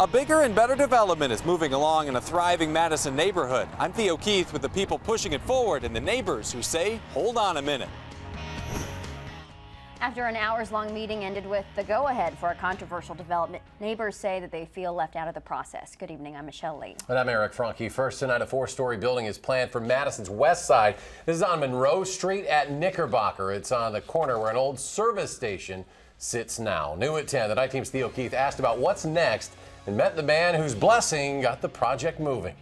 A bigger and better development is moving along in a thriving Madison neighborhood. I'm Theo Keith with the people pushing it forward and the neighbors who say, hold on a minute. After an hours-long meeting ended with the go-ahead for a controversial development, neighbors say that they feel left out of the process. Good evening, I'm Michelle Lee. And I'm Eric Franke. First tonight, a 4-story building is planned for Madison's west side. This is on Monroe Street at Knickerbocker. It's on the corner where an old service station sits now. New at 10, the night team's Theo Keith asked about what's next and met the man whose blessing got the project moving.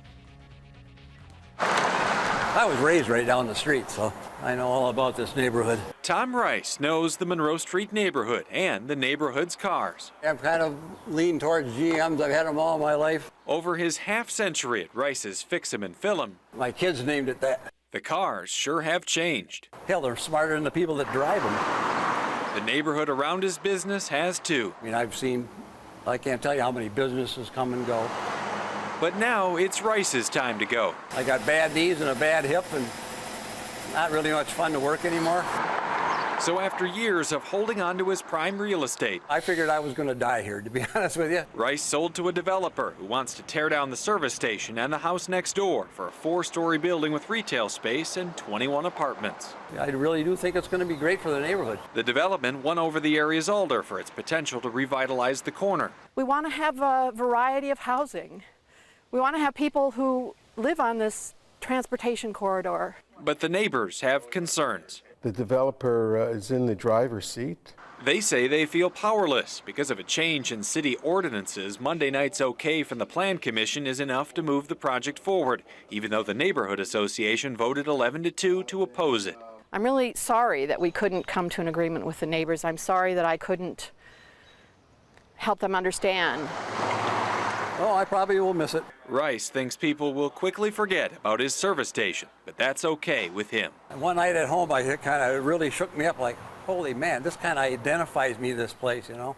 I was raised right down the street, so I know all about this neighborhood. Tom Rice knows the Monroe Street neighborhood and the neighborhood's cars. I'm kind of lean towards GMs. I've had them all my life. Over his half-century at Rice's Fix 'em and Fill 'em, My kids named it that. the cars sure have changed. Hell, they're smarter than the people that drive them. The neighborhood around his business has too. I mean, I've seen, I can't tell you how many businesses come and go. But now it's Rice's time to go. I got bad knees and a bad hip and not really much fun to work anymore. So after years of holding on to his prime real estate, I figured I was going to die here, to be honest with you. Rice sold to a developer who wants to tear down the service station and the house next door for a 4-story building with retail space and 21 apartments. I really do think it's going to be great for the neighborhood. The development won over the area's alder for its potential to revitalize the corner. We want to have a variety of housing. We want to have people who live on this transportation corridor. But the neighbors have concerns. The developer is in the driver's seat. They say they feel powerless because of a change in city ordinances. Monday night's okay from the Plan Commission is enough to move the project forward, even though the Neighborhood Association voted 11-2 to oppose it. I'm really sorry that we couldn't come to an agreement with the neighbors. I'm sorry that I couldn't help them understand. Oh, I probably will miss it. Rice thinks people will quickly forget about his service station, but that's okay with him. And one night at home, it kind of really shook me up like, holy man, this kind of identifies me, this place, you know.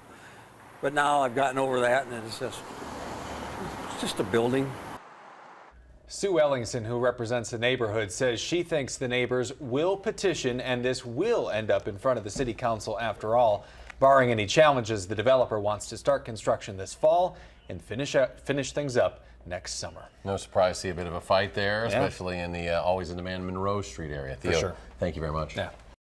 But now I've gotten over that, and it's just a building. Sue Ellingson, who represents the neighborhood, says she thinks the neighbors will petition and this will end up in front of the city council after all. Barring any challenges, the developer wants to start construction this fall and finish things up next summer. No surprise to see a bit of a fight there, especially in the always in demand Monroe Street area. Theo, For sure. Thank you very much. Yeah.